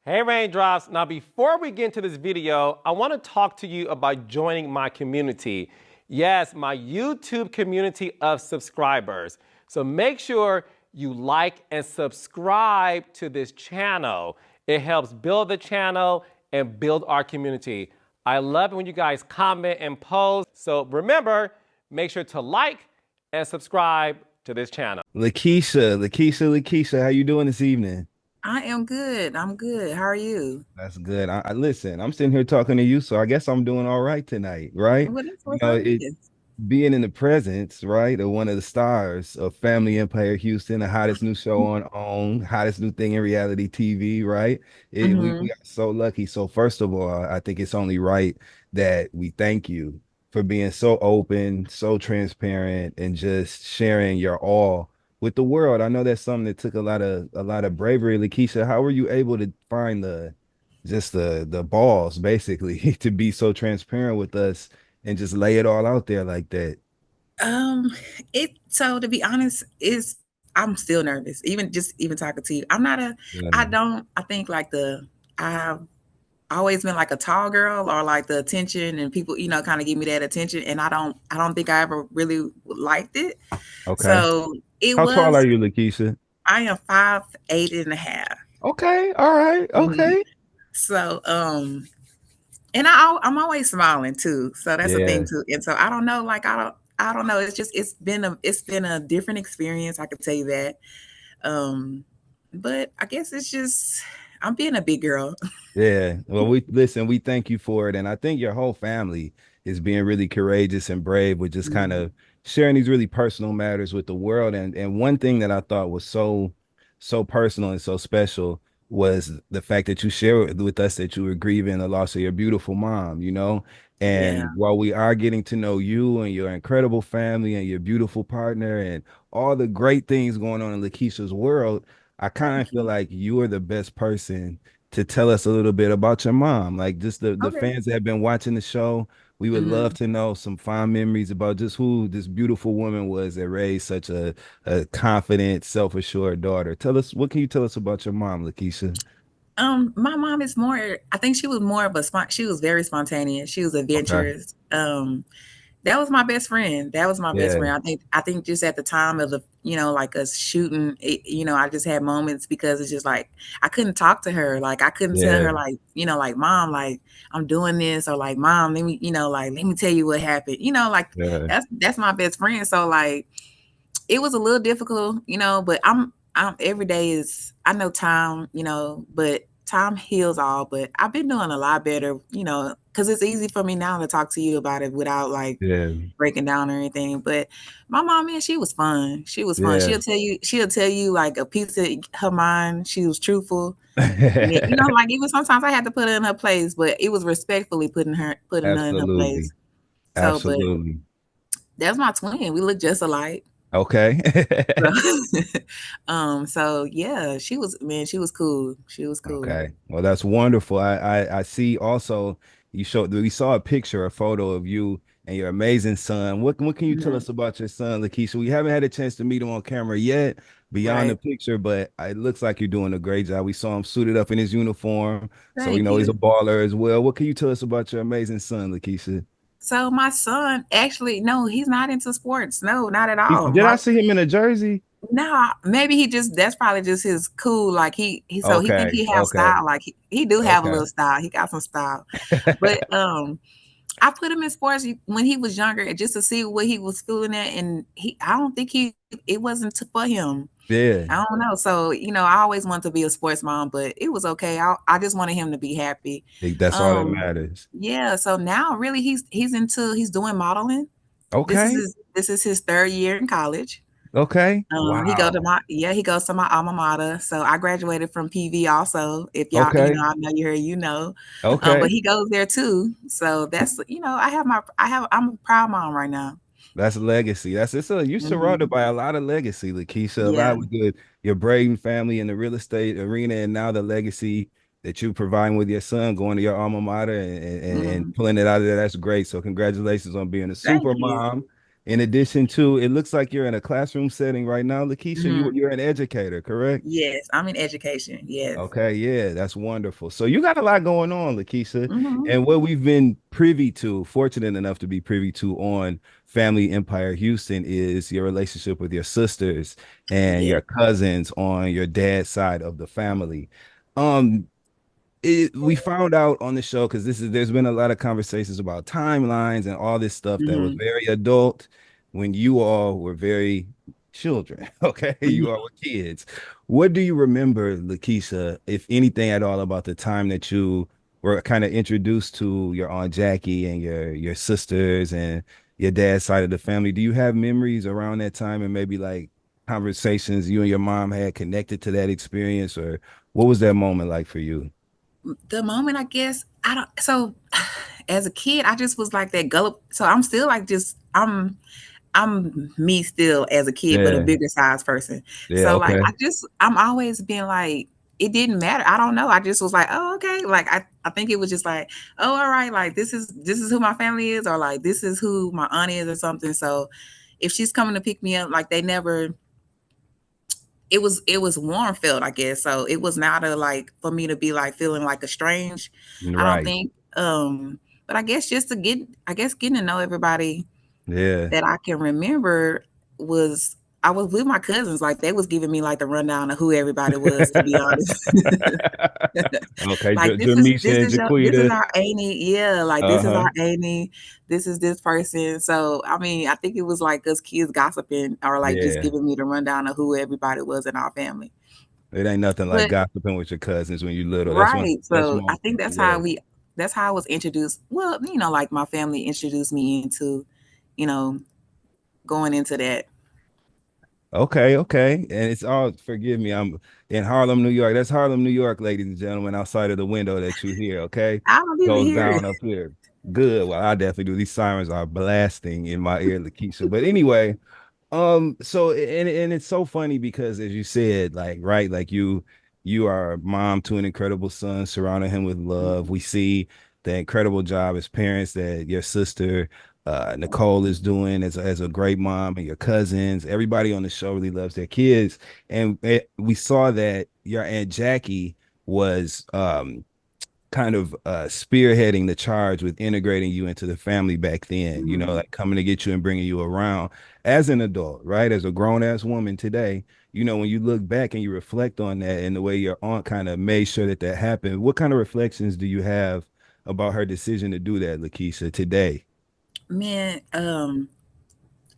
Hey Raindrops, now before we get into this video, I want to talk to you about joining my community. Yes, my YouTube community of subscribers. So make sure you like and subscribe to this channel. It helps build the channel and build our community. I love it when you guys comment and post. So remember, make sure to like and subscribe to this channel. Lakeisha, how you doing this evening? I am good. I'm good. How are you? That's good. I listen. I'm sitting here talking to you, so I guess I'm doing all right tonight, right? Well, that's You what's know, up. it Yes. being in the presence, right, of one of the stars of Family Empire Houston, the hottest new show on, hottest new thing in reality TV, right? We Hmm. are so lucky. So first of all, I think it's only right that we thank you for being so open, so transparent, and just sharing your all with the world. I know that's something that took a lot of bravery. Lakeisha, how were you able to find the balls basically to be so transparent with us and just lay it all out there like that? Um, to be honest, is I'm still nervous. Even talking to you. I'm not a Yeah. I don't I think like I've always been like a tall girl or like the attention and people, kind of give me that attention and I don't think I ever really liked it. Okay. So it How tall are was you, Lakeisha? I am 5'8.5". Okay. All right. Mhm. Okay. So and I'm always smiling too. So that's the thing Yeah. too. And so I don't know, like I don't know. It's been a different experience. I can tell you that. Um, but I guess it's just I'm being a big girl. Yeah. Well, we listen, we thank you for it. And I think your whole family is being really courageous and brave with just kind Mhm. of sharing these really personal matters with the world. And one thing that I thought was so personal and so special was the fact that you shared with us that you were grieving the loss of your beautiful mom, you know? Yeah. And while we are getting to know you and your incredible family and your beautiful partner and all the great things going on in Lakeisha's world, I kind Thank of feel you. like you are the best person to tell us a little bit about your mom. Like just the Okay. fans that have been watching the show, we would love Hmm. to know some fond memories about just who this beautiful woman was that raised such a confident, self-assured daughter. Tell us, what can you tell us about your mom, Lakeisha? My mom is more. I think she was more of she was very spontaneous. She was Okay. adventurous. That was my best friend. That was my best Yeah. friend. I think just at the time of like us shooting, I just had moments because it's just like I couldn't talk to her. Like I couldn't tell Yeah. her like, like mom, like I'm doing this or like mom, let me, like let me tell you what happened. Like Yeah. that's my best friend. So like it was a little difficult, but I'm every day is I know time, but time heals all. But I've been doing a lot better, because it's easy for me now to talk to you about it without like Yeah. breaking down or anything. But my mom, man, she was fun. She was fun. Yeah. She'll tell you like a piece of her mind. She was truthful. And like even sometimes I had to put her in her place, but it was respectfully putting her in her Absolutely. place. So, but Absolutely. that's my twin. We look just alike. Okay. So, so yeah, she was cool. She was cool. Okay. Well, that's wonderful. I see also we saw a picture, a photo of you and your amazing son. What can you tell Mhm. us about your son, Lakeisha? We haven't had a chance to meet him on camera yet, beyond the Right. picture, but it looks like you're doing a great job. We saw him suited up in his uniform, so we Thank know he's a you. baller as well. What can you tell us about your amazing son, Lakeisha? So my son actually, no, he's not into sports. No, not at all. Did I see him in a jersey? No, maybe that's probably just his cool. Like he think Okay. he have Okay. style. Like he do have a Okay. little style. He got some style. But I put him in sports when he was younger just to see what he was feeling at, and I don't think it wasn't for him. Yeah. I don't know. So, I always wanted to be a sports mom, but it was okay. I just wanted him to be happy. That's all that Um, matters. yeah, so now really he's doing modeling. Okay. This is his third year in college. Okay. Wow. He goes to my alma mater. So I graduated from PV also. If y'all, Okay. I know you're, but Okay. he goes there too. So that's, I'm a proud mom right now. That's legacy. You're surrounded Mhm. by a lot of legacy, Lakeisha, a Yeah. lot with your Braden family in the real estate arena, and now the legacy that you're providing with your son going to your alma mater and Mhm. pulling it out of there. That's great. So congratulations on being a Thank super you. mom. In addition to, it looks like you're in a classroom setting right now, Lakeisha. Hmm. You're an educator, correct? Yes, I'm in education. Yes. Okay, yeah, that's wonderful. So you got a lot going on, Lakeisha. Hmm. And what we've been privy to, fortunate enough to be privy to on Family Empire Houston is your relationship with your sisters and Yes. your cousins on your dad's side of the family. Um, we found out on the show because there's been a lot of conversations about timelines and all this stuff that was Hmm. very adult when you all were very children. Okay, you all were kids. What do you remember, Lakeisha, if anything at all, about the time that you were kind of introduced to your Aunt Jackie and your sisters and your dad's side of the family? Do you have memories around that time and maybe like conversations you and your mom had connected to that experience, or what was that moment like for you? The moment, I guess, I don't. So, as a kid, I just was like that gullible. So I'm still like just I'm me still as a kid, but a Yeah. bigger size person. Yeah. So like Okay. I'm always being like, it didn't matter. I don't know. I just was like, oh, okay. Like I think it was just like, oh, all right, like this is who my family is, or like this is who my aunt is or something. So if she's coming to pick me up, like they never, it was warm felt, I guess. So it was not a like for me to be like feeling like a strange, I don't Right. think. But I guess just to get, I guess getting to know everybody Yeah. that I can remember was I was with my cousins, like, they was giving me, like, the rundown of who everybody was, to be honest. Okay. Like, Jamisha and this is Jaquita. our auntie, yeah, like, this is Uh-huh. our auntie, this is this person. So, I mean, I think it was, like, us kids gossiping or, like, just Yeah. giving me the rundown of who everybody was in our family. It ain't nothing like But gossiping with your cousins when you're little. That's one of right, the best so I think moments. Yeah. that's how I was introduced, well, like, my family introduced me into, you know, going into that. Okay, okay. And it's all, forgive me, I'm in Harlem, New York. That's Harlem, New York, ladies and gentlemen, outside of the window that you hear, okay? I don't even Goes hear it. down up here. Good. Well, I definitely do. These sirens are blasting in my ear, Lakeisha. But anyway, so and it's so funny because as you said, like, right, like you are a mom to an incredible son, surrounding him with love. We see the incredible job as parents that your sister Nicole is doing as a great mom, and your cousins, everybody on the show really loves their kids. And we saw that your Aunt Jackie was kind of spearheading the charge with integrating you into the family back then, Mhm. like coming to get you and bringing you around as an adult, right? As a grown ass woman today, when you look back and you reflect on that and the way your aunt kind of made sure that that happened, what kind of reflections do you have about her decision to do that, Lakeisha, today? Man,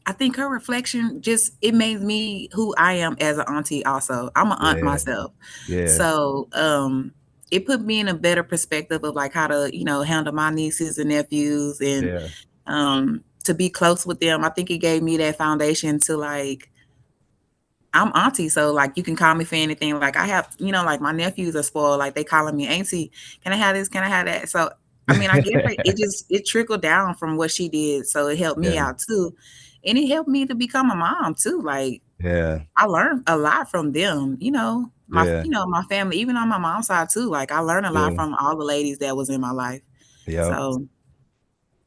I think her reflection just it made me who I am as an auntie also. I'm an aunt Yeah, myself. yeah, So, it put me in a better perspective of like how to, handle my nieces and nephews and yeah, to be close with them. I think it gave me that foundation to like I'm auntie, so like you can call me for anything. Like I have, like my nephews are spoiled, like they calling me auntie. Can I have this? Can I have that? So I mean, I guess like it trickled down from what she did, so it helped me yeah, out too, and it helped me to become a mom too. Like yeah, I learned a lot from them. yeah, My family, even on my mom's side too. Like I learned a lot yeah, from all the ladies that was in my life. yeah. So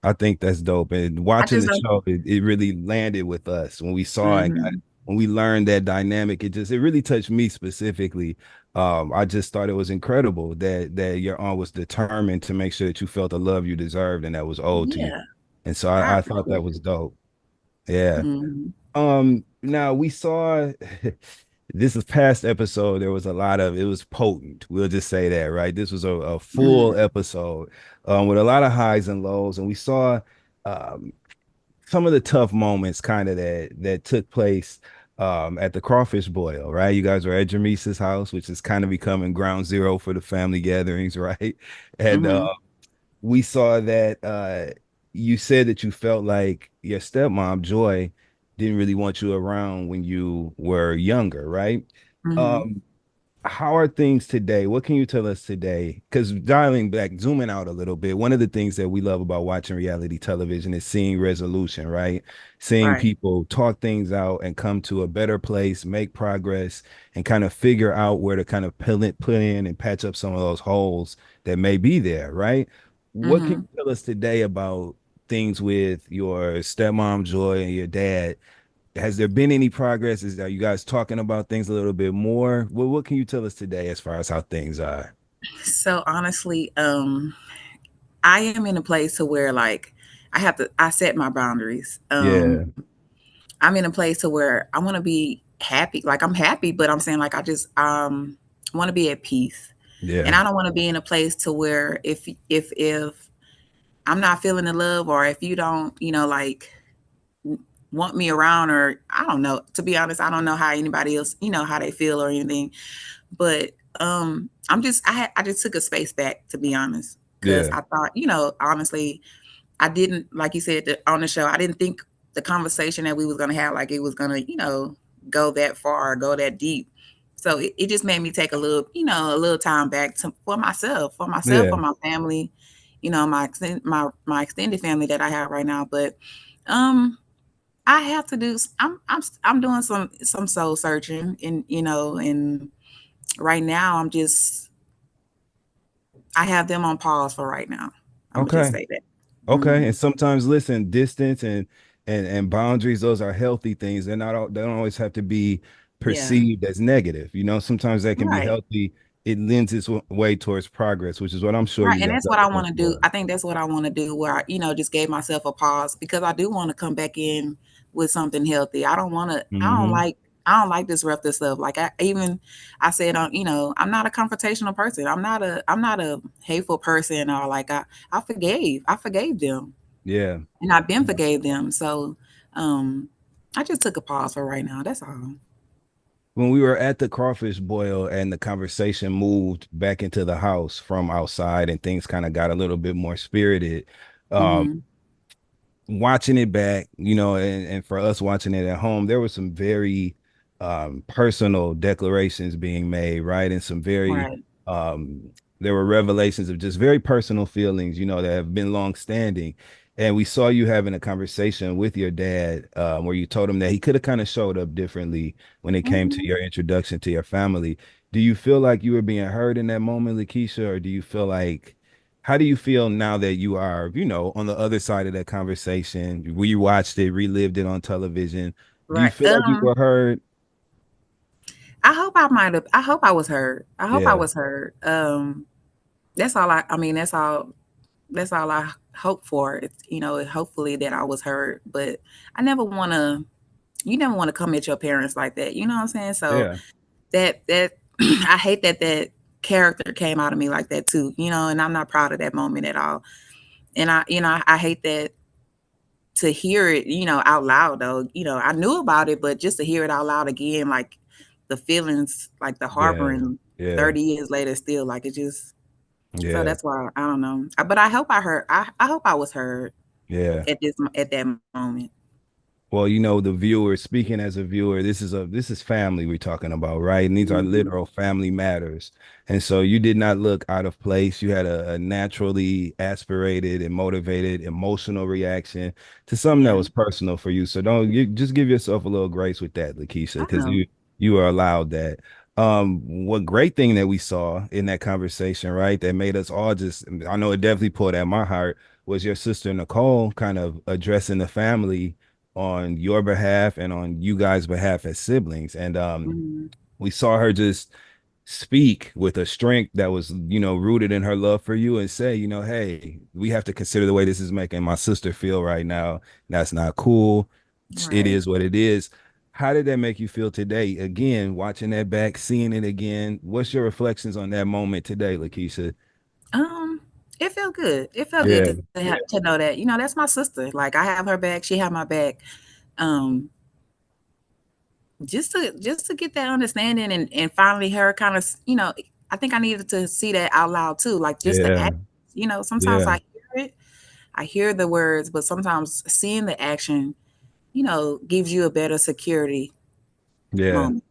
I think that's dope. And I watching just the don't. show, it really landed with us when we saw and Hmm. when we learned that dynamic. It really touched me specifically. I just thought it was incredible that your aunt was determined to make sure that you felt the love you deserved and that was owed to you. Yeah, And so I I thought that appreciate was it. dope. Yeah. Hmm. Now we saw this is past episode. There was a lot of it was potent. We'll just say that, right? This was a full Hmm. episode with a lot of highs and lows, and we saw um, some of the tough moments kind of that took place at the crawfish boil, right? You guys were at Jamisa's house, which is kind of becoming ground zero for the family gatherings, right? And Hmm. we saw that you said that you felt like your stepmom Joy didn't really want you around when you were younger, right? Hmm. Um, how are things today? What can you tell us today? Because dialing back, zooming out a little bit, one of the things that we love about watching reality television is seeing resolution, right? Seeing Right. people talk things out and come to a better place, make progress, and kind of figure out where to kind of put in and patch up some of those holes that may be there, right? What can Hmm. you tell us today about things with your stepmom Joy and your dad, has there been any progress? Are you guys talking about things a little bit more? What can you tell us today as far as how things are? So honestly, I am in a place to where like I set my boundaries. Yeah, I'm in a place to where I want to be happy. Like I'm happy, but I'm saying like I just want to be at peace. And yeah, I don't want to be in a place to where if I'm not feeling the love, or if you don't, like want me around, or I don't know, to be honest, I don't know how anybody else, how they feel or anything. But I just took a space back, to be honest, because yeah, I thought, honestly, I didn't, like you said on the show, I didn't think the conversation that we was gonna have, like it was gonna, go that far, go that deep. So it just made me take a little time back for yeah. my family, my extended family that I have right now. But um, I have to do. I'm doing some soul searching, and and right now I have them on pause for right now. I'm gonna just Okay. say that. Okay. Mhm. And sometimes listen, distance and boundaries, those are healthy things. They don't always have to be Yeah. perceived as negative. You know, sometimes that can be Right. healthy. It lends its way towards progress, which is what I'm sure Right, you and guys that's are what I looking wanna do. for. I think that's what I wanna do, where I, just gave myself a pause, because I do wanna come back in with something healthy. Hmm. I don't like disruptive stuff. Like I said on, I'm not a confrontational person. I'm not a hateful person, or like I forgave them, Yeah. and I've been forgave them. So um I just took a pause for right now. That's all. When we were at the crawfish boil and the conversation moved back into the house from outside and things kind of got a little bit more spirited, um, Mhm. watching it back, and for us watching it at home, there were some very personal declarations being made, right? And some very Right. um there were revelations of just very personal feelings, that have been long standing. And we saw you having a conversation with your dad, where you told him that he could have kind of showed up differently when it came to Mhm. your introduction to your family. Do you feel like you were being heard in that moment, Lakeisha, or do you feel like how do you feel now that you are, on the other side of that conversation? We watched it, relived it on television. Do you Right. feel like you were heard? I hope I was heard. I hope I Yeah, was heard. That's all I hope for. It's, hopefully that I was heard, but I never want to, you never want to come at your parents like that. You know what I'm saying? So yeah, that I hate that character came out of me like that too, and I'm not proud of that moment at all. And I hate that, to hear it, out loud though. I knew about it, but just to hear it out loud again, like the feelings, like the yeah, harboring yeah, 30 years later still, like it just, so yeah, that's why I don't know. But I hope I hope I was heard yeah. at that moment. Well, the viewer, speaking as a viewer, this is family we're talking about, right? And these are Mhm. literal family matters. And so you did not look out of place. You had a naturally aspirated and motivated emotional reaction to something that Yeah, was personal for you. So don't you just give yourself a little grace with that, Lakeisha, I because know. you are allowed that. What great thing that we saw in that conversation, right? That made us all just, I know it definitely pulled at my heart, was your sister Nicole kind of addressing the family on your behalf and on you guys' behalf as siblings. And Mhm. we saw her just speak with a strength that was, rooted in her love for you and say, hey, we have to consider the way this is making my sister feel right now. That's not cool. It Right. is what it is. How did that make you feel today? Again, watching that back, seeing it again. What's your reflections on that moment today, Lakeisha? Um, it felt good. It felt good Yeah, to know that, that's my sister. Like I have her back, she have my back. Um, just to get that understanding, and finally her kind of, I think I needed to see that out loud too, like just the yeah, act. Sometimes yeah, I hear it, I hear the words, but sometimes seeing the action, gives you a better security yeah. moment.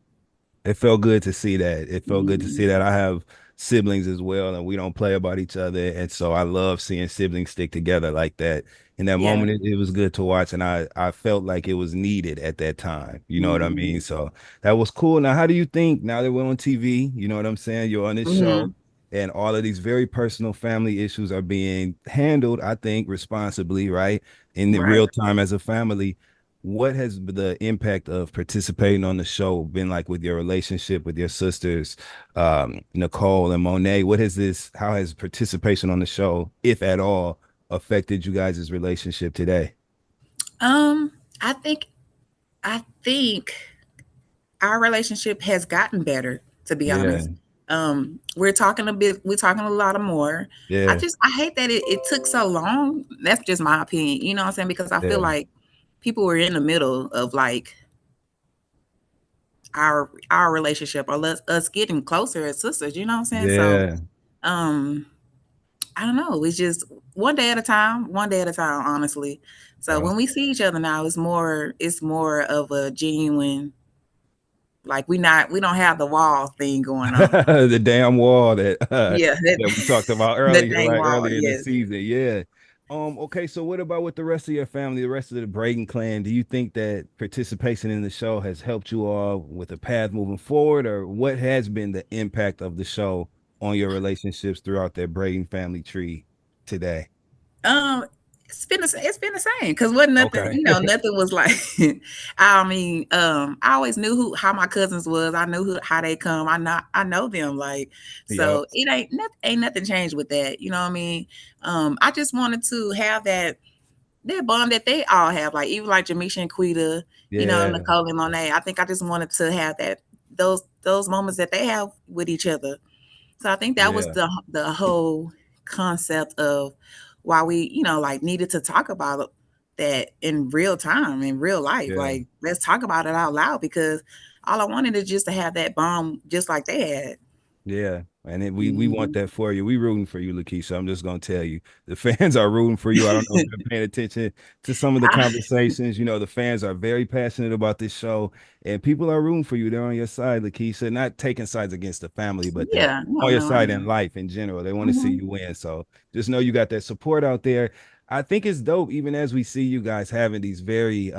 It felt good to see that. It felt good to see Mhm. that. I have siblings as well, and we don't play about each other. And so I love seeing siblings stick together like that. In that Yeah. moment, it was good to watch, and I felt like it was needed at that time. You know what I Mhm. mean? So that was cool. Now, how do you think now that we're on TV, you know what I'm saying? You're on this show. Mhm. and all of these very personal family issues are being handled, I think, responsibly, right? In the Right. real time as a family. What has the impact of participating on the show been like with your relationship with your sisters, Nicole and Monet? What has this, how has participation on the show, if at all, affected you guys' relationship today? Um, I think our relationship has gotten better, to be Yeah, honest. We're talking a lot more. yeah, I hate that it took so long. That's just my opinion. You know what I'm saying? Because I feel yeah, like people were in the middle of like our relationship, or us getting closer as sisters, you know what I'm saying? So yeah. um I don't know. It's just one day at a time, honestly. So Bro. when we see each other now, it's more of a genuine, like we don't have the wall thing going on. The damn wall that Yeah, that that we talked about that earlier, dang right? wall. Earlier in the Yes. season. Yeah. Okay, so what about with the rest of your family, the rest of the Braden clan? Do you think that participation in the show has helped you all with a path moving forward, or what has been the impact of the show on your relationships throughout that Braden family tree today? Um, it's been the same because wasn't nothing, Okay. nothing was like. I mean, I always knew how my cousins was. I knew how they come. I know them, like, Yep. so it ain't nothing changed with that. You know what I mean? I just wanted to have that bond that they all have, like even like Jamisha and Quita, Yeah. Nicole and Monet. I think I just wanted to have those moments that they have with each other. So I think that was Yeah. the whole concept of why we, like needed to talk about that in real time, in real life. Yeah. Like let's talk about it out loud because all I wanted is just to have that bond just like they had. Yeah, and we want Mhm. that for you. We rooting for you, Lakeisha. I'm just gonna tell you, the fans are rooting for you. I don't know if you're paying attention to some of the I, conversations. The fans are very passionate about this show, and people are rooting for you. They're on your side, Lakeisha. Not taking sides against the family, but they're yeah, no, on your no, I side in know. life in general. They want to see Hmm. you win. So just know you got that support out there. I think it's dope, even as we see you guys having these very,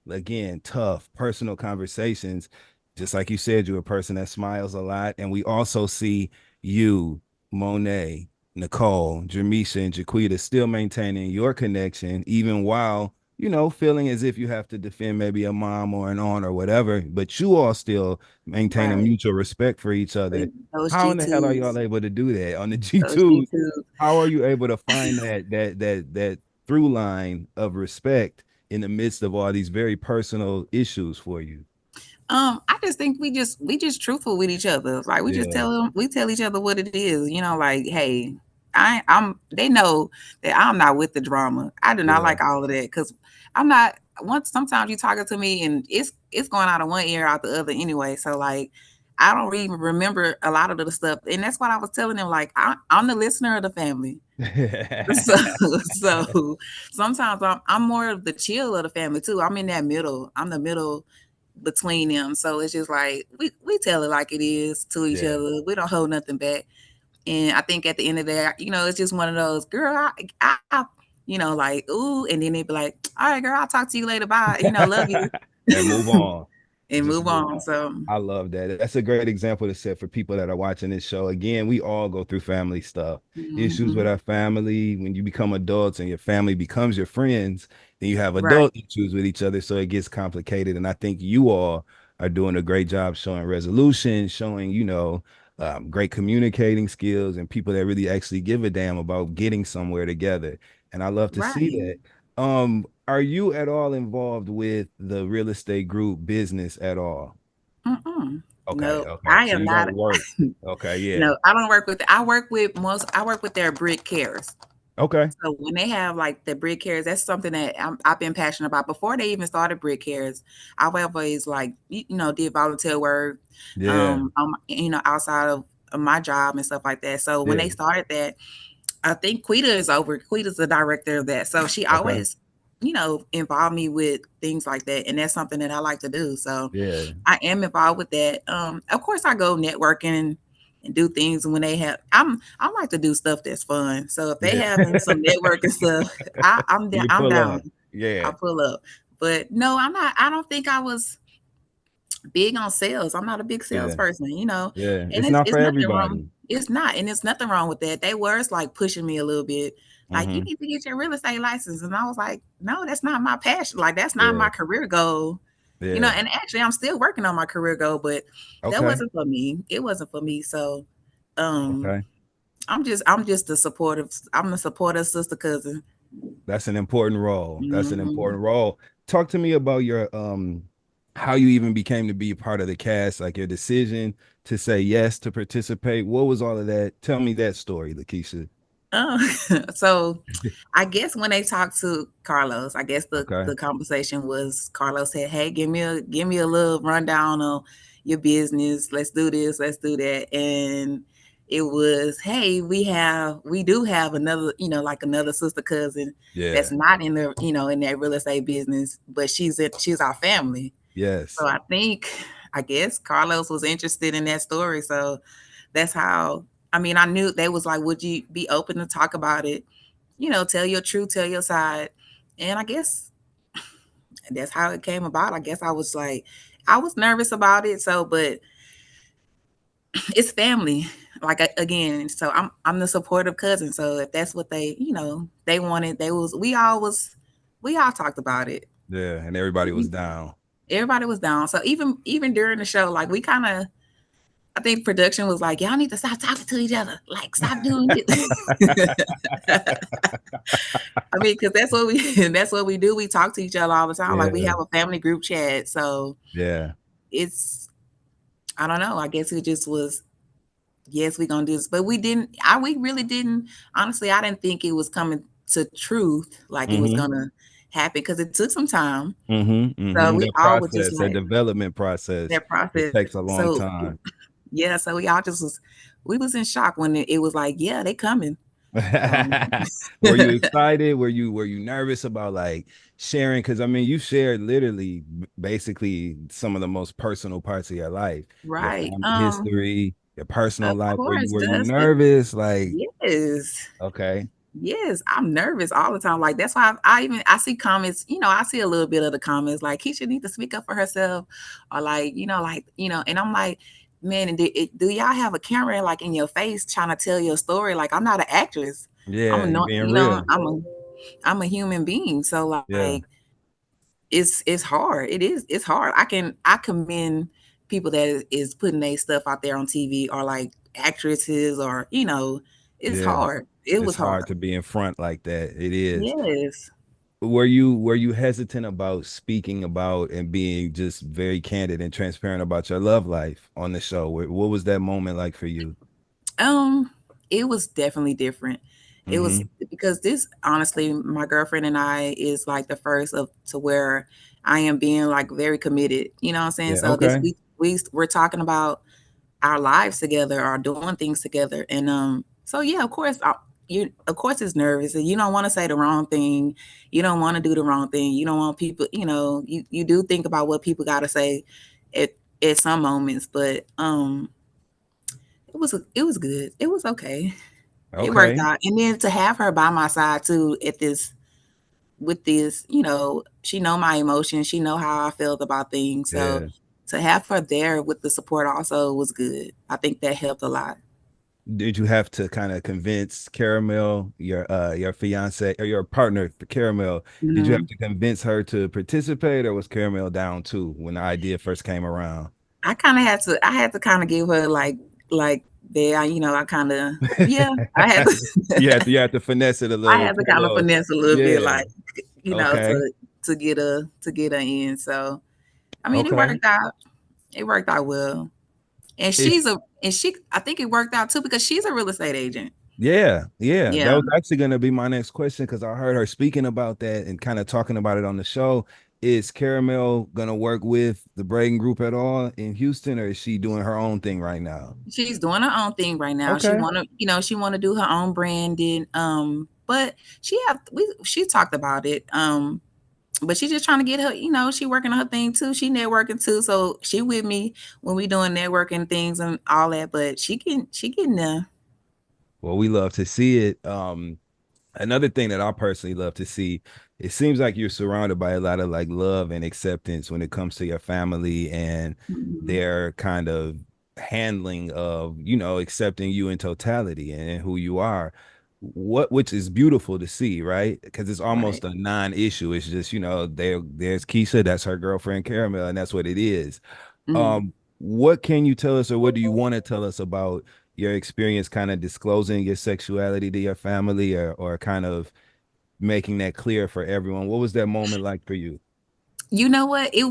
again, tough personal conversations. Just like you said, you're a person that smiles a lot. And we also see you, Monet, Nicole, Jamisha, and Jaquita still maintaining your connection, even while, feeling as if you have to defend maybe a mom or an aunt or whatever, but you all still maintaining Right. mutual respect for each other. Those How G in the hell are twos, y'all able to do that on the those G G2s? twos. How are you able to find that through line of respect in the midst of all these very personal issues for you? I just think we just truthful with each other. Like Yeah. we tell each other what it is. Like, hey, I'm. They know that I'm not with the drama. I do not Yeah. like all of that because I'm not. Once sometimes you talking to me and it's going out of one ear out the other anyway. So like, I don't even remember a lot of the stuff, and that's what I was telling them. Like, I'm the listener of the family. So, so sometimes I'm more of the chill of the family too. I'm in that middle. I'm the middle between them. So it's just like we tell it like it is to each Yeah. other. We don't hold nothing back. And I think at the end of the day, it's just one of those, girl, like, ooh, and then they be like, all right, girl, I'll talk to you later. Bye. Love you. And move on. And Just move move on. on. So I love that. That's a great example to set for people that are watching this show. Again, we all go through family stuff, issues with mhm. our family. When you become adults and your family becomes your friends, then you have Right. adult issues with each other. So it gets complicated. And I think you all are doing a great job showing resolution, showing, great communicating skills and people that really actually give a damn about getting somewhere together. And I love to see Right. that. Are you at all involved with the real estate group business at all? Mm-mm. Okay, No, okay. I So am you not. don't work. Okay, yeah. No, I don't work with. I work with their brick carriers. Okay. So when they have like the brick carriers, that's something that I've been passionate about before they even started brick carriers. I've always like did volunteer work, Yeah, outside of my job and stuff like that. So when yeah. they started that, I think Quita's the director of that. So she Okay. always involved me with things like that, and that's something that I like to do. So Yeah. I am involved with that. Of course, I go networking and do things when they have. I like to do stuff that's fun. So if they Yeah. having some networking stuff, I'm down. You I'm pull up. down. I Yeah. pull up. But no, I'm not. I don't think I was big on sales. I'm not a big Yeah. salesperson. Yeah. And It's it's not it's for nothing wrong. everybody. It's not, and there's nothing wrong with that. They were like pushing me a little bit, like you Hmm. need to get your real estate license, and I was like, no, that's not my passion. Like that's not Yeah. my career goal, you know. Yeah. And actually, I'm still working on my career goal, but that Okay. wasn't for me. It wasn't for me. So, um, Okay. I'm just I'm the supportive sister cousin. That's an important role. That's an Hmm. important role. Talk to me about your how you even became to be a part of the cast, like your decision to say yes to participate. What was all of that? Tell me that story, Lakeisha. Uh, so I guess when they talked to Carlos, I guess Okay. the conversation was Carlos said, "Hey, give me a little rundown of your business. Let's do this, let's do that." And it was, "Hey, we do have another, like another sister cousin that's Yeah. not in the, in that real estate business, but she's our family." So Yes. I guess Carlos was interested in that story. So that's how, I mean, I knew they was like, would you be open to talk about it? Tell your truth, tell your side. And I guess that's how it came about. I guess I was nervous about it. So, but it's family. Like again, so I'm the supportive cousin. So if that's what they wanted, we all talked about it. Yeah. And everybody was down. Everybody was down. So even during the show, like we kind of, I think production was like, y'all need to stop talking to each other. Like, stop doing this. I mean, because that's what we that's what we do. We talk to each other all the time. Like we Yeah. have a family group chat. So Yeah. it's, I don't know. I guess it just was, yes, we're gonna do this. But we really didn't, honestly, I didn't think it was coming to truth, like it was Mm-hmm. gonna happen because it took some time. Mm-hmm. So Mm-hmm. we That all were just process, that like development process, that it process. takes a long So time. yeah, so we was in shock when it was like, yeah, they coming. So Were you excited? Were you nervous about like sharing? Because I mean, you shared literally basically some of the most personal parts of your life, your right. family history, your personal Of life. Were you course, were you Dustin. nervous? Like, Yes. okay, Yes, I'm nervous all the time. Like that's why I see comments, I see a little bit of the comments like Keisha need to speak up for herself, or like, and I'm like, man, and do y'all have a camera like in your face trying to tell your story? Like I'm not an actress. I'm yeah, a you not, being real. I'm a human being. So Yeah, like it's hard. It's hard. I commend people that is putting their stuff out there on TV, or like actresses, or it's yeah. hard. It It's was hard hard. to be in front like that. It is. Yes. Were you hesitant about speaking about and being just very candid and transparent about your love life on the show? What was that moment like for you? Um, it was definitely different. It was Hmm. because this, honestly, my girlfriend and I is like the first of to where I am being like very committed. You know what I'm saying? Yeah. So this Okay. we're talking about our lives together, or doing things together, and so yeah, of course it's nervous, and you don't want to say the wrong thing, you don't want to do the wrong thing, you don't want people, you do think about what people got to say at some moments, but it was good. It was okay. It worked Okay. out. And then to have her by my side too at this with this, she know my emotions, she know how I felt about things. So Yeah. to have her there with the support also was good. I think that helped a lot. Did you have to kind of convince Caramel, your fiance or your partner, Caramel? Did you have Mhm. to convince her to participate, or was Caramel down too when the idea first came around? I had to kind of give her like there, I kind of, yeah, I had to You had to finesse it a I little, had to put a kind of little, finesse a little bit, yeah. like, Okay. to get her in. So I mean, it Okay. worked out. It worked out well. And It's I think it worked out too because she's a real estate agent. Yeah, yeah. That Yeah. was actually going to be my next question because I heard her speaking about that and kind of talking about it on the show. Is Caramel going to work with the Braden Group at all in Houston, or is she doing her own thing right now? She's doing her own thing right now. She Okay. wanna, she wanna do her own branding. But she talked about it. But she's just trying to get her, she working on her thing too. She networking too. So she with me when we doing networking things and all that. But she getting there. Well, we love to see it. Another thing that I personally love to see, it seems like you're surrounded by a lot of like love and acceptance when it comes to your family and Mhm. their kind of handling of, accepting you in totality and who you are. Which is beautiful to see, right? Because it's Right. almost a non-issue. It's just, there's Keisha, that's her girlfriend Caramel, and that's what it is. Mm. What can you tell us, or what do you want to tell us about your experience kind of disclosing your sexuality to your family, or kind of making that clear for everyone? What was that moment like for you? You know what? It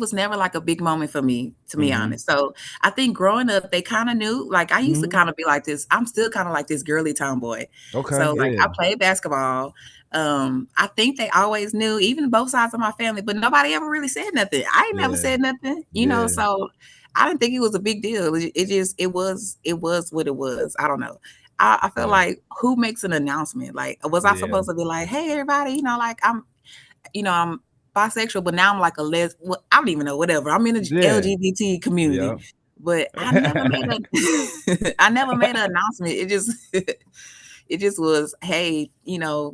was never like a big moment for me, to be Hmm. honest. So I think growing up, they kind of knew. Like I used to Hmm. kind of be like this. I'm still kind of like this girly tomboy. Okay, So like yeah, I played basketball. I think they always knew, even both sides of my family, but nobody ever really said nothing. I ain't never yeah, said nothing, yeah, So I didn't think it was a big deal. It was what it was. I don't know. I feel yeah, like, who makes an announcement? Like, was I yeah, supposed to be like, hey everybody, like I'm bisexual, but now I'm like a well, I don't even know, whatever. I'm in the yeah, LGBT community, yeah. but I never made a I never made an announcement. It just it just was, hey,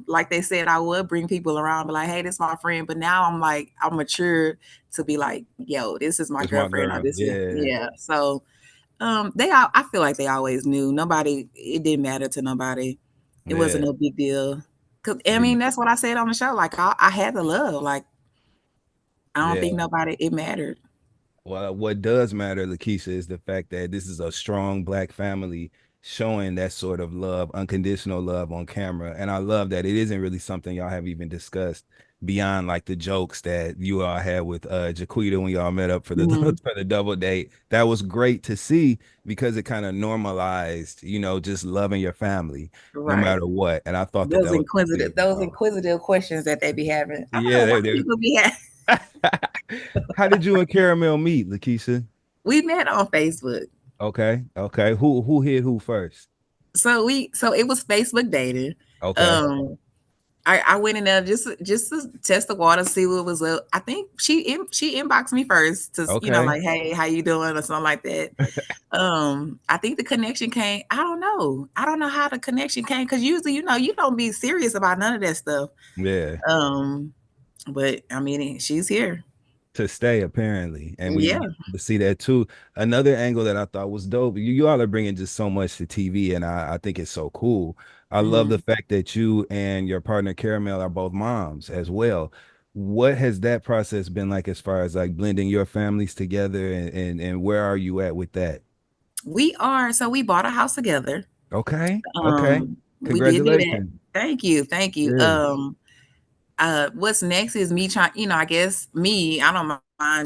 like they said, I would bring people around, be like, hey, this is my friend. But now I'm like, I'm mature to be like, yo, this is my It's my girlfriend, or girl. this is, Yeah, yeah. So I feel like they always knew. Nobody, it didn't matter to nobody. It wasn't yeah, no big deal. Cause I yeah, mean, that's what I said on the show. Like I had the love. Like I don't think yeah. nobody, it mattered. Well, what does matter, Lakeisha, is the fact that this is a strong black family showing that sort of love, unconditional love on camera. And I love that it isn't really something y'all have even discussed beyond like the jokes that you all had with Jaquita when y'all met up for the Mhm. for the double date. That was great to see because it kind of normalized, just loving your family no Right. matter what. And I thought that Those that was inquisitive, big. those inquisitive questions that they be having. I don't Yeah, know why they people be having. How did you and Caramel meet, Lakeisha? We met on Facebook. Okay. Okay. Who hit who first? So it was Facebook dating. Okay. Um I went in there just to test the water, see what was up. I think she inboxed me first to, Okay. like, hey, how you doing, or something like that. I think the connection came. I don't know. I don't know how the connection came, because usually, you don't be serious about none of that stuff. Yeah. Um, but I mean, she's here. To stay apparently, and we Yeah. to see that too. Another angle that I thought was dope. You all are bringing just so much to TV, and I think it's so cool. I love the Mhm. fact that you and your partner Caramel are both moms as well. What has that process been like as far as like blending your families together, and where are you at with that? We bought a house together. Okay. Okay. We did do that. Congratulations. Thank you. Thank you. Yeah. What's next is me trying, I guess me, I don't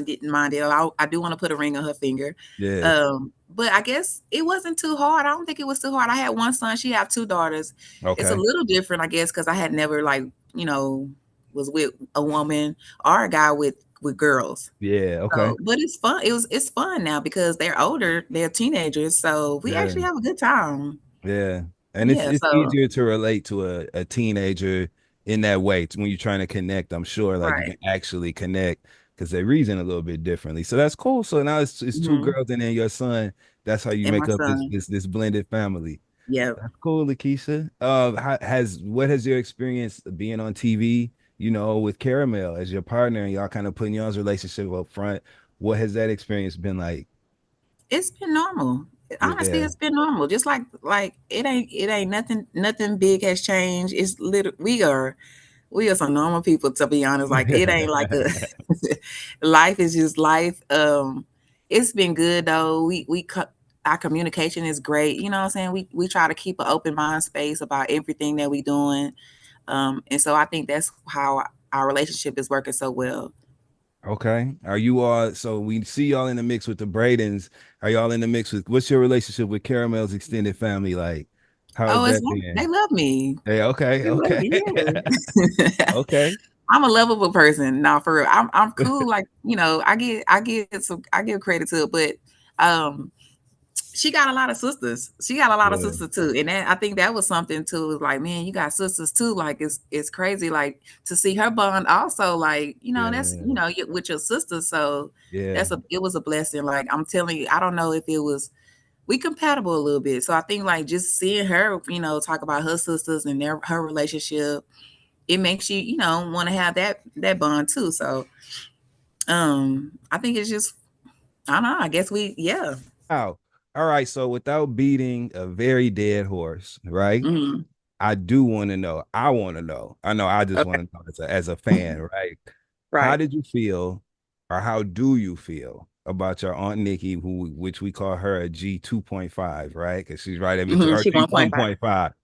didn't mind it. I do want to put a ring on her finger. Yeah. But I guess it wasn't too hard. I don't think it was too hard. I had one son, she have two daughters. It's a Okay. little different, I guess, because I had never, like, you know, was with a woman or a guy with girls. Yeah. Okay. So, but it's fun. It's fun now because they're older, they're teenagers. So we Yeah. actually have a good time. Yeah. And it's Yeah. it's So easier to relate to a teenager in that way when you're trying to connect. I'm sure like you right. can actually connect because they reason a little bit differently. So that's cool. So now it's two Hmm. girls and then your son. That's how you And my make up this son. this this blended family. Yeah. That's cool, Lakeisha. What has your experience being on TV, with Caramel as your partner and y'all kind of putting y'all's relationship up front? What has that experience been like? It's been normal. Honestly, Yeah. it's been normal. Just like it ain't nothing big has changed. It's little we are some normal people, to be honest. Like it ain't like a life is just life. It's been good though. Our communication is great. You know what I'm saying? We try to keep an open mind space about everything that we doing. And so I think that's how our relationship is working so well. Okay. Are you all so we see y'all in the mix with the Bradens? Are y'all in the mix with what's your relationship with Caramel's extended family like? How's Oh, that they been? love me. Hey, okay, They love okay. me, yeah. Okay. I'm a lovable person. Nah, for real. I'm cool. Like, I give credit to it, but um she got a lot of sisters. She got a lot of Yeah, sisters too. And I think that was something too. Was like, man, you got sisters too. Like it's crazy. Like to see her bond also, like, that's yeah, with your sisters. So yeah. it was a blessing. Like I'm telling you, I don't know if it was we compatible a little bit. So I think like just seeing her, talk about her sisters and her relationship, it makes you, want to have that bond too. So I think it's just I don't know. I guess yeah. Wow. All right. So without beating a very dead horse, right? Mm-hmm. I do want to know. I want to know. I know I just Okay. want to know as a fan, right? How Right. did you feel, or how do you feel about your Aunt Nikki, which we call her a G 2.5, right? Because she's right in between, Mm-hmm. or She G 1.5. 1.5,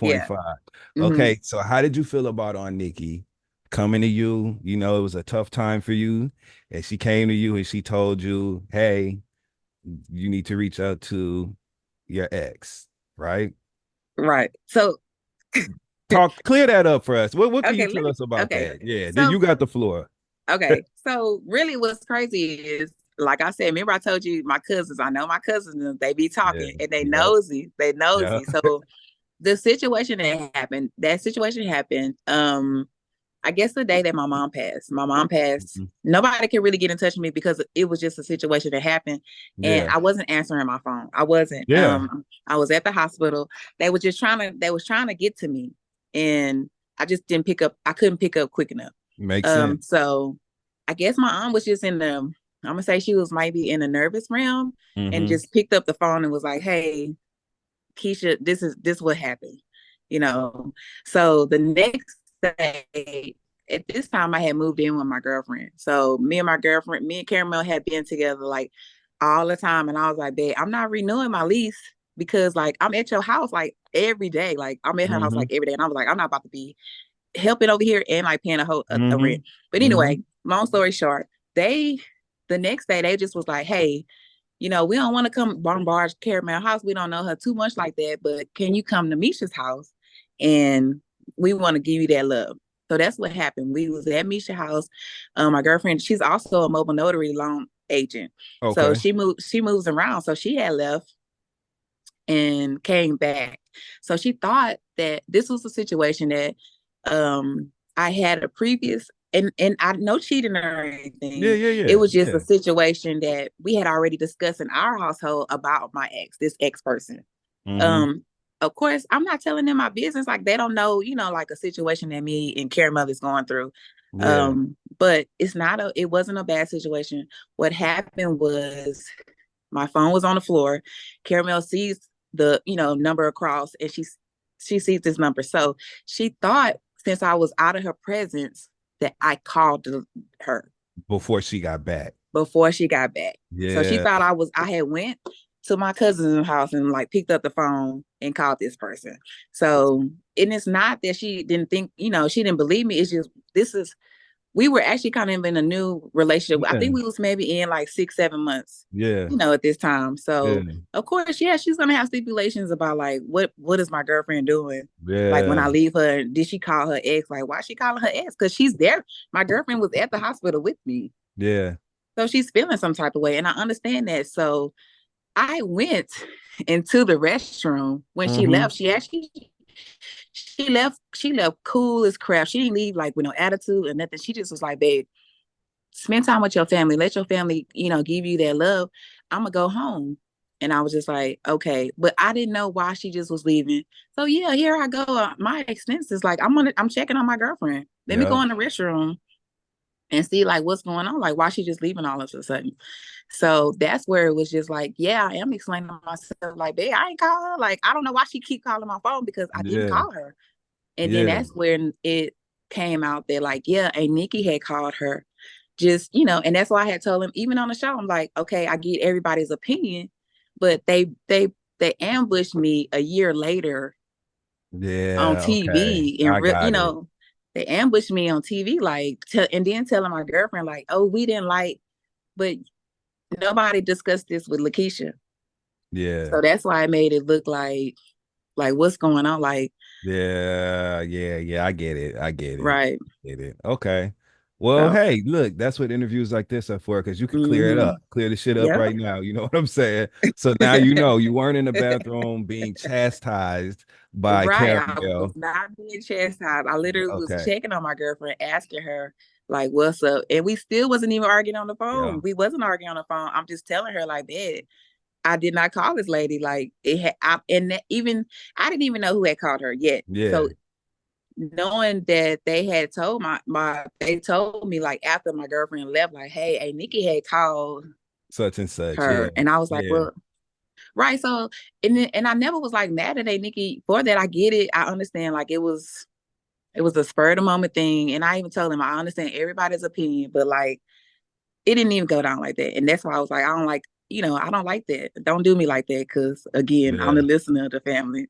Yeah. 1.5. Mm-hmm. Okay, so how did you feel about Aunt Nikki coming to you? You know, it was a tough time for you, and she came to you and she told you, "Hey, you need to reach out to your ex," right? Right. So Talk clear that up for us. What can you okay, let tell me us about okay. that? Yeah, then So you got the floor. okay. So really what's crazy is like I said, remember I told you my cousins, I know my cousins, they be Yeah, talking and they yep, nosy. They yeah. nosy. So that situation happened. I guess the day that my mom passed, Mhm. nobody could really get in touch with me because it was just a situation that happened. And Yeah, I wasn't answering my phone. I wasn't. yeah, I was at the hospital. They was trying to get to me. And I just didn't pick up. I couldn't pick up quick enough. makes sense. So I guess my aunt was just in the, I'm gonna say she was maybe in a nervous realm and Hmm. just picked up the phone and was like, "Hey, Keisha, this what happened," you know. So the next day, at this time, I had moved in with my girlfriend. So me and Caramel had been together like all the time, and I was like, "Babe, I'm not renewing my lease because like I'm at your house like every day. Like I'm at her house Hmm. like every day," and I was like, "I'm not about to be helping over here and like paying a rent." Hmm. But Hmm. anyway, long story short, they the next day they just was like, "Hey, we don't want to come bombard Caramel house. We don't know her too much like that, but can you come to Misha's house? And we want to give you that love." So that's what happened. We was at Misha's house. My girlfriend, she's also a mobile notary loan agent. So Okay. she moves around. So she had left and came back. So she thought that this was a situation that I had a previous and I no cheating or Yeah, anything. yeah, It yeah, was just yeah. a situation that we had already discussed in our household about my ex, this ex person. Hmm. Um, of course, I'm not telling them my business. Like they don't know, like a situation that me and Karen Mother's going through. Yeah. But it wasn't a bad situation. What happened was my phone was on the floor. Caramel sees the, number across and she sees this number. So she thought since I was out of her presence that I called her Before she got back. before she got back. So she Yeah, thought I had went to my cousin's house and like picked up the phone and called this person. So, and it's not that she didn't think, she didn't believe me. It's just this is we were actually kind of in a new relationship. I yeah, think we was maybe in like 6, 7 months, yeah, at this time. yeah, So of course, yeah, she's gonna have stipulations about like what is my girlfriend doing? Like when yeah, I leave her, did she call her ex? Like why is she calling her ex? Because she's there. My girlfriend was at the hospital with me. yeah. So she's feeling some type of way. And I understand that. So I went into the restroom when she Hmm. left. She left cool as crap. She didn't leave like with no attitude or nothing. She just was like, "Babe, spend time with your family. Let your family, give you that love. I'm gonna go home." And I was just like, okay. But I didn't know why she just was leaving. So yeah, here I go. My expenses, like I'm checking on my girlfriend. Let me Yeah, go in the restroom and see like what's going on. Like why she just leaving all of a sudden. So that's where it was just like, yeah, I am explaining to myself, like, babe, I ain't call her. Like, I don't know why she keep calling my phone because I didn't yeah, call her. And then yeah, that's when it came out that like, yeah, a Nikki had called her. Just, and that's why I had told him, even on the show, I'm like, okay, I get everybody's opinion, but they ambushed me a year later on yeah. Okay, TV I and got it. they ambushed me on TV, like, and then telling my girlfriend, like, oh, we didn't like, but nobody discussed this with Lakeisha. Yeah. So that's why I made it look like what's going on, like, Yeah, yeah, yeah. I get it. I get it. right. Get it. Okay. Well, So, hey, look, that's what interviews like this are for, because you could clear it mm-hmm. up, clear the shit up Yep. right now. You know what I'm saying? So now you know you weren't in the bathroom being chastised by Right. I was Caramel. not being chastised. I literally was Okay. checking on my girlfriend, asking her, like, what's up? And we still wasn't even arguing on the Yeah. phone. We wasn't arguing on the phone. I'm just telling her, like, man, I did not call this lady. Like, even, I didn't even know who had called her yet. Yeah. So, knowing that they had told they told me, like, after my girlfriend left, like, hey, Nikki had called Such and such. Yeah. her. And I was like, Yeah. well, Right. So and I never was like mad at a Nikki for that. I get it. I understand like it was a spur of the moment thing. And I even told him I understand everybody's opinion, but like it didn't even go down like that. And that's why I was like, I don't like, I don't like that. Don't do me like that. Cause again, I'm the Yeah. listener of the family.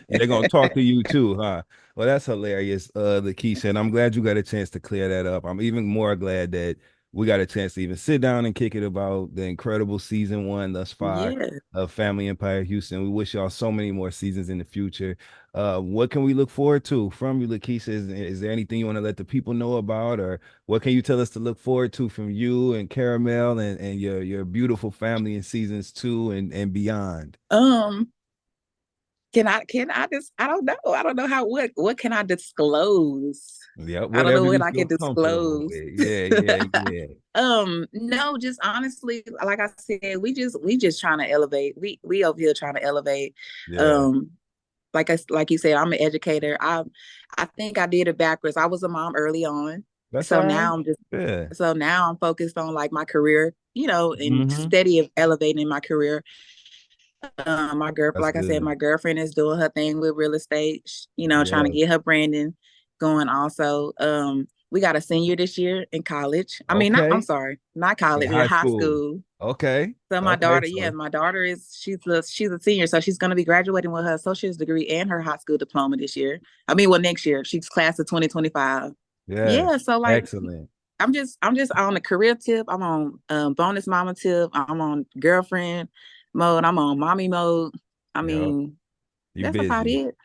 They're gonna talk to you too, huh? Well, that's hilarious, Lakeisha, and I'm glad you got a chance to clear that up. I'm even more glad that we got a chance to even sit down and kick it about the incredible season one thus far Yeah. of Family Empire Houston. We wish y'all so many more seasons in the future. What can we look forward to from you, Lakeisha? Is there anything you want to let the people know about, or what can you tell us to look forward to from you and Caramel and your beautiful family in seasons two and beyond? Um, can I just I don't know. I don't know what can I disclose? Yeah, I don't know whatever what you I feel can comfortable disclose. with. Yeah, yeah, yeah, No, just honestly, like I said, we just trying to elevate. We over here trying to elevate. yeah. Um, like you said, I'm an educator. I think I did it backwards. I was a mom early on. That's So all right. now I'm just Yeah. so now I'm focused on like my career, and Hmm. steady of elevating my career. My girl, That's like I said, good. my girlfriend is doing her thing with real estate, trying to Yeah. get her branding going also. We got a senior this year in college. I mean, not I'm Okay. sorry, not In college, in high high school. school. Okay. So my Okay. daughter, yeah, So my daughter is she's a senior, so she's gonna be graduating with her associate's degree and her high school diploma this year. I mean, well, next year. She's class of 2025. Yeah, yes. so like Excellent. I'm just on the career tip. I'm on bonus mama tip. I'm on girlfriend mode. I'm on mommy mode. I Yep. mean, You that's about busy. it.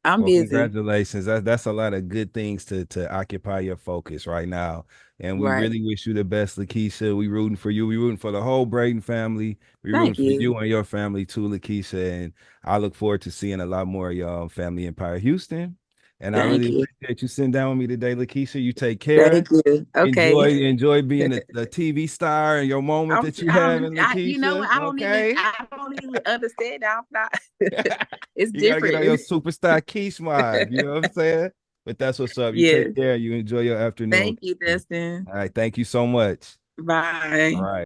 I'm Well, busy. congratulations. That's a lot of good things to occupy your focus right now. And we Right. really wish you the best, Lakeisha. We rooting for you. We rooting for the whole Braden family. We rooting Thank for you. you and your family too, Lakeisha. And I look forward to seeing a lot more of y'all Family Empire Houston. And I really Thank you. appreciate you sitting down with me today, Lakeisha. You take care. Thank you. Okay. Enjoy being a TV star and your moment that you have in You know what? Lakeisha. Okay. I don't even understand. I'm not. It's You gotta get on your different. superstar quiche vibe. You know what I'm saying? But that's what's up. You Yeah. take care. You enjoy your afternoon. Thank you, Dustin. All right. Thank you so much. All Bye. right.